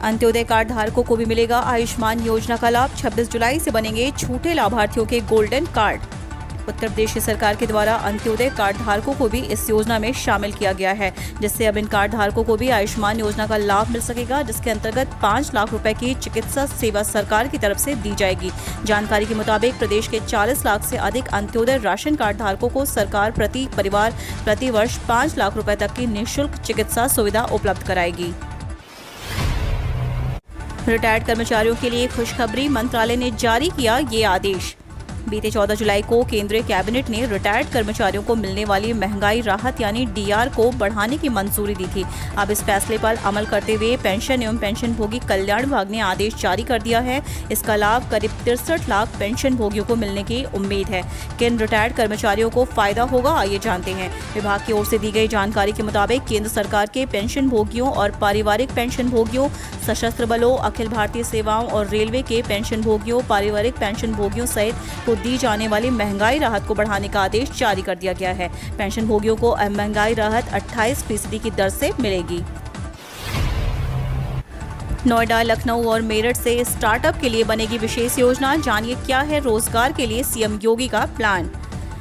Antyodaya card धारकों को भी मिलेगा आयुष्मान योजना का लाभ। 26 जुलाई से बनेंगे छूटे लाभार्थियों के गोल्डन कार्ड। उत्तर प्रदेश सरकार के द्वारा अंत्योदय कार्ड धारकों को भी इस योजना में शामिल किया गया है, जिससे अब इन कार्ड धारकों को भी आयुष्मान योजना का लाभ मिल सकेगा, जिसके अंतर्गत 5 लाख रुपए की चिकित्सा सेवा सरकार की तरफ से दी जाएगी। जानकारी के मुताबिक प्रदेश के 40 लाख से अधिक अंत्योदय राशन कार्ड धारकों को सरकार प्रति परिवार प्रति वर्ष 5 लाख रुपए तक की निःशुल्क चिकित्सा सुविधा उपलब्ध कराएगी। रिटायर्ड कर्मचारियों के लिए खुशखबरी, मंत्रालय ने जारी किया ये आदेश। बीते 14 जुलाई को केंद्रीय कैबिनेट ने रिटायर्ड कर्मचारियों को मिलने वाली महंगाई राहत यानी डीआर को बढ़ाने की मंजूरी दी थी। अब इस फैसले पर अमल करते हुए पेंशन एवं पेंशनभोगी कल्याण विभाग ने आदेश जारी कर दिया है। इसका लाभ करीब 63 लाख पेंशन भोगियों को मिलने की उम्मीद है। किन रिटायर्ड कर्मचारियों को फायदा होगा, आइए जानते हैं। विभाग की ओर से दी गई जानकारी के मुताबिक केंद्र सरकार के पेंशन भोगियों और पारिवारिक पेंशन भोगियों, सशस्त्र बलों, अखिल भारतीय सेवाओं और रेलवे के पेंशन भोगियों, पारिवारिक पेंशन भोगियों सहित दी जाने वाली महंगाई राहत को बढ़ाने का आदेश जारी कर दिया गया है। पेंशन भोगियों को महंगाई राहत 28% की दर से मिलेगी। नोएडा, लखनऊ और मेरठ से स्टार्टअप के लिए बनेगी विशेष योजना। जानिए क्या है रोजगार के लिए सीएम योगी का प्लान।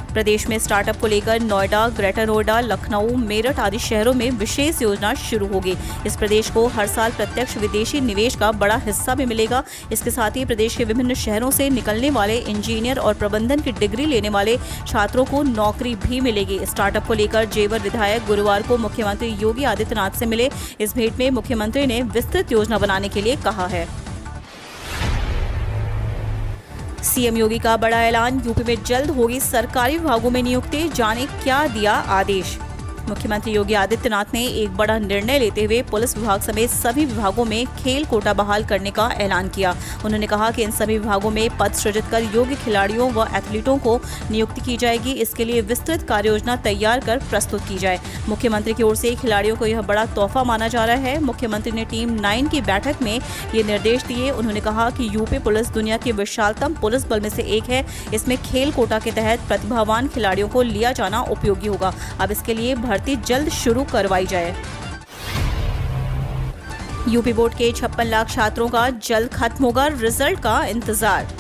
प्रदेश में स्टार्टअप को लेकर नोएडा, ग्रेटर नोएडा, लखनऊ, मेरठ आदि शहरों में विशेष योजना शुरू होगी। इस प्रदेश को हर साल प्रत्यक्ष विदेशी निवेश का बड़ा हिस्सा भी मिलेगा। इसके साथ ही प्रदेश के विभिन्न शहरों से निकलने वाले इंजीनियर और प्रबंधन की डिग्री लेने वाले छात्रों को नौकरी भी मिलेगी। स्टार्टअप को लेकर जेवर विधायक गुरुवार को मुख्यमंत्री योगी आदित्यनाथ से मिले। इस भेंट में मुख्यमंत्री ने विस्तृत योजना बनाने के लिए कहा है। सीएम योगी का बड़ा ऐलान, यूपी में जल्द होगी सरकारी विभागों में नियुक्ति। जाने क्या दिया आदेश। मुख्यमंत्री योगी आदित्यनाथ ने एक बड़ा निर्णय लेते हुए पुलिस विभाग समेत सभी विभागों में खेल कोटा बहाल करने का ऐलान किया। उन्होंने कहा कि इन सभी विभागों में पद सृजित कर योग्य खिलाड़ियों व एथलीटों को नियुक्ति की जाएगी। इसके लिए विस्तृत कार्ययोजना तैयार कर प्रस्तुत की जाए। मुख्यमंत्री की ओर से खिलाड़ियों को यह बड़ा तोहफा माना जा रहा है। मुख्यमंत्री ने टीम 9 की बैठक में ये निर्देश दिए। उन्होंने कहा कि यूपी पुलिस दुनिया के विशालतम पुलिस बल में से एक है। इसमें खेल कोटा के तहत प्रतिभावान खिलाड़ियों को लिया जाना उपयोगी होगा। अब इसके लिए भर्ती जल्द शुरू करवाई जाए। यूपी बोर्ड के 56 लाख छात्रों का जल्द खत्म होगा रिजल्ट का इंतजार।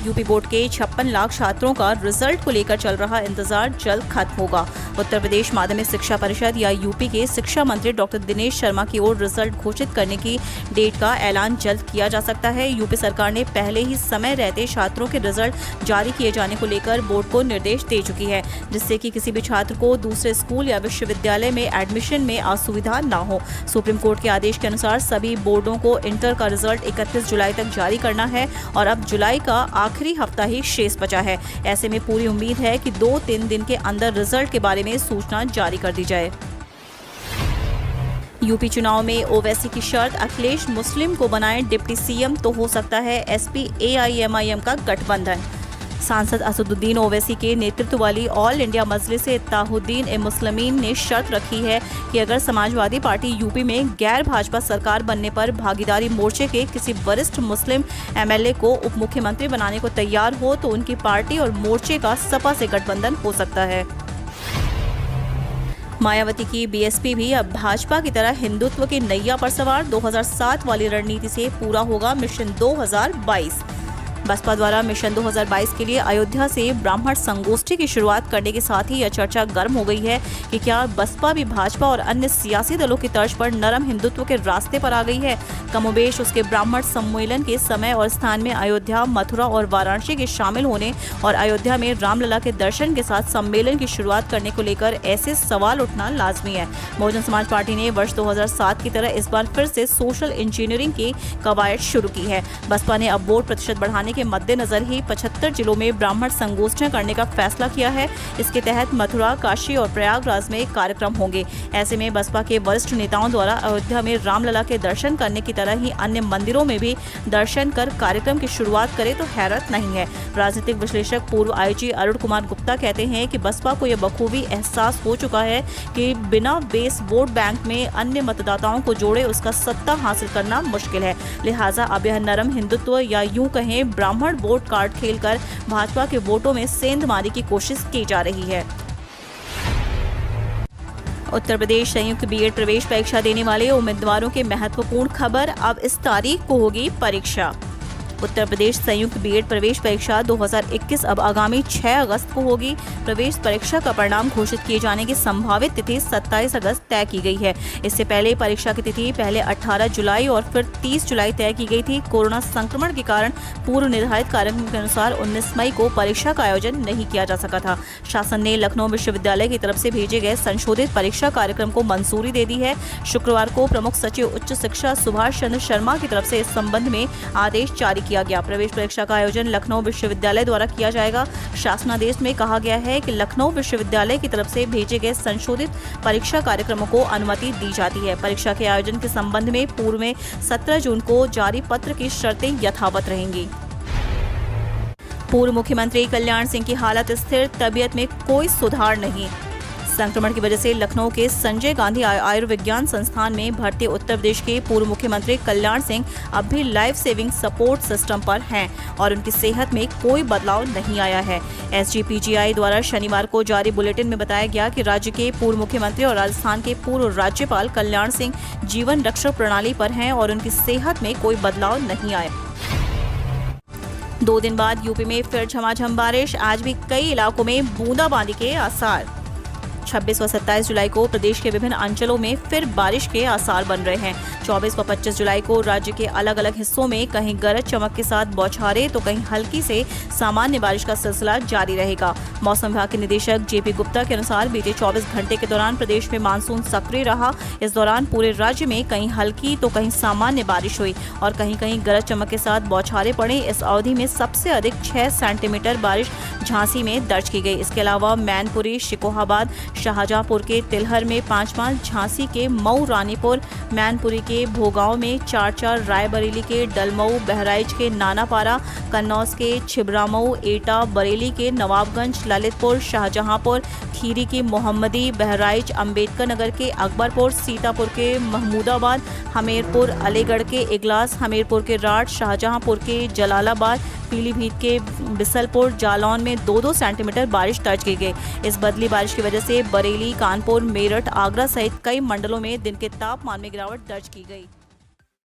यूपी बोर्ड के 56 लाख छात्रों का रिजल्ट को लेकर चल रहा इंतजार जल्द खत्म होगा। उत्तर प्रदेश माध्यमिक शिक्षा परिषद या यूपी के शिक्षा मंत्री डॉक्टर दिनेश शर्मा की ओर रिजल्ट घोषित करने की डेट का ऐलान जल्द किया जा सकता है। यूपी सरकार ने पहले ही समय रहते छात्रों के रिजल्ट जारी किए जाने को लेकर बोर्ड को निर्देश दे चुकी है, जिससे कि किसी भी छात्र को दूसरे स्कूल या विश्वविद्यालय में एडमिशन में असुविधा न हो। सुप्रीम कोर्ट के आदेश के अनुसार सभी बोर्डों को इंटर का रिजल्ट 31 जुलाई तक जारी करना है और अब जुलाई का आखिरी हफ्ता ही शेष बचा है। ऐसे में पूरी उम्मीद है कि 2-3 दिन के अंदर रिजल्ट के बारे में सूचना जारी कर दी जाए। यूपी चुनाव में ओवैसी की शर्त, अखिलेश मुस्लिम को बनाएं डिप्टी सीएम तो हो सकता है एसपी एआईएमआईएम का गठबंधन। सांसद असदुद्दीन ओवैसी के नेतृत्व वाली ऑल इंडिया मजलिस-ए-इत्तेहादुद्दीन-ए-मुस्लिमीन ने शर्त रखी है कि अगर समाजवादी पार्टी यूपी में गैर भाजपा सरकार बनने पर भागीदारी मोर्चे के किसी वरिष्ठ मुस्लिम एमएलए को उप मुख्यमंत्री बनाने को तैयार हो तो उनकी पार्टी और मोर्चे का सपा से गठबंधन हो सकता है। मायावती की बीएसपी भी अब भाजपा की तरह हिंदुत्व की नैया पर सवार। 2007 वाली रणनीति से पूरा होगा मिशन 2022। बसपा द्वारा मिशन 2022 के लिए अयोध्या से ब्राह्मण संगोष्ठी की शुरुआत करने के साथ ही यह चर्चा गर्म हो गई है कि क्या बसपा भी भाजपा और अन्य सियासी दलों की तर्ज पर नरम हिंदुत्व के रास्ते पर आ गई है। कमोबेश उसके ब्राह्मण सम्मेलन के समय और स्थान में अयोध्या, मथुरा और वाराणसी के शामिल होने और अयोध्या में रामलला के दर्शन के साथ सम्मेलन की शुरुआत करने को लेकर ऐसे सवाल उठना लाजमी है। बहुजन समाज पार्टी ने वर्ष 2007 की तरह इस बार फिर से सोशल इंजीनियरिंग की कवायद शुरू की है। बसपा ने अब वोट प्रतिशत बढ़ाने के मद्देनजर ही 75 जिलों में ब्राह्मण संगोष्ठियां करने का फैसला किया है। इसके तहत मथुरा, काशी और प्रयागराज में कार्यक्रम होंगे। ऐसे में बसपा के वरिष्ठ नेताओं द्वारा अयोध्या में रामलला के दर्शन करने की तरह ही अन्य मंदिरों में भी दर्शन कर कार्यक्रम की शुरुआत करे तो हैरत नहीं है। राजनीतिक विश्लेषक पूर्व आईजी अरुण कुमार गुप्ता कहते हैं कि बसपा को यह बखूबी एहसास हो चुका है कि बिना बेस वोट बैंक में अन्य मतदाताओं को जोड़े उसका सत्ता हासिल करना मुश्किल है। लिहाजा अब यह नरम हिंदुत्व या यूं कहें ब्राह्मण वोट कार्ड खेलकर भाजपा के वोटों में सेंधमारी की कोशिश की जा रही है। उत्तर प्रदेश संयुक्त बीएड प्रवेश परीक्षा देने वाले उम्मीदवारों के महत्वपूर्ण खबर, अब इस तारीख को होगी परीक्षा। उत्तर प्रदेश संयुक्त बीएड प्रवेश परीक्षा 2021 अब आगामी 6 अगस्त को होगी। प्रवेश परीक्षा का परिणाम घोषित किए जाने की संभावित तिथि 27 अगस्त तय की गई है। इससे पहले परीक्षा की तिथि पहले 18 जुलाई और फिर 30 जुलाई तय की गई थी। कोरोना संक्रमण के कारण पूर्व निर्धारित कार्यक्रम के अनुसार 19 मई को परीक्षा का आयोजन नहीं किया जा सका था। शासन ने लखनऊ विश्वविद्यालय की तरफ से भेजे गए संशोधित परीक्षा कार्यक्रम को मंजूरी दे दी है। शुक्रवार को प्रमुख सचिव उच्च शिक्षा सुभाष चंद्र शर्मा की तरफ से इस संबंध में आदेश जारी किया गया। प्रवेश परीक्षा का आयोजन लखनऊ विश्वविद्यालय द्वारा किया जाएगा। शासनादेश में कहा गया है कि लखनऊ विश्वविद्यालय की तरफ से भेजे गए संशोधित परीक्षा कार्यक्रमों को अनुमति दी जाती है। परीक्षा के आयोजन के संबंध में पूर्व में 17 जून को जारी पत्र की शर्तें यथावत रहेंगी। पूर्व मुख्यमंत्री कल्याण सिंह की हालत स्थिर, तबीयत में कोई सुधार नहीं। संक्रमण की वजह से लखनऊ के संजय गांधी आयुर्विज्ञान संस्थान में भर्ती उत्तर प्रदेश के पूर्व मुख्यमंत्री कल्याण सिंह अब भी लाइफ सेविंग सपोर्ट सिस्टम पर हैं और उनकी सेहत में कोई बदलाव नहीं आया है। एसजीपीजीआई द्वारा शनिवार को जारी बुलेटिन में बताया गया कि राज्य के पूर्व मुख्यमंत्री और राजस्थान के पूर्व राज्यपाल कल्याण सिंह जीवन रक्षक प्रणाली पर हैं और उनकी सेहत में कोई बदलाव नहीं आया। 2 दिन बाद यूपी में फिर झमाझम बारिश, आज भी कई इलाकों में बूंदाबांदी के आसार। 26 व 27 जुलाई को प्रदेश के विभिन्न अंचलों में फिर बारिश के आसार बन रहे हैं। 24 व 25 जुलाई को राज्य के अलग अलग हिस्सों में कहीं गरज चमक के साथ बौछारें तो कहीं हल्की से सामान्य बारिश का सिलसिला जारी रहेगा। मौसम विभाग के निदेशक जेपी गुप्ता के अनुसार बीते 24 घंटे के दौरान प्रदेश में मानसून सक्रिय रहा। इस दौरान पूरे राज्य में कहीं हल्की तो कहीं सामान्य बारिश हुई और कहीं कहीं गरज चमक के साथ बौछारें पड़ी। इस अवधि में सबसे अधिक 6 सेंटीमीटर बारिश झांसी में दर्ज की गई। इसके अलावा मैनपुरी, शिकोहाबाद, शाहजहांपुर के तिलहर में 5-5, झांसी के मऊ रानीपुर, मैनपुरी के भोगांव में 4-4, रायबरेली के डलमऊ, बहराइच के नानापारा, कन्नौज के छिबरामऊ, एटा, बरेली के नवाबगंज, ललितपुर, शाहजहांपुर, खीरी की मोहम्मदी, बहराइच, अंबेडकर नगर के अकबरपुर, सीतापुर के महमूदाबाद, हमीरपुर, अलीगढ़ के इगलास, हमीरपुर के राठ, शाहजहांपुर के जलालाबाद, पीलीभीत के बिसलपुर, जालौन में 2-2 सेंटीमीटर बारिश दर्ज की गई। इस बदली बारिश की वजह से बरेली, कानपुर, मेरठ, आगरा सहित कई मंडलों में दिन के तापमान में गिरावट दर्ज की गई।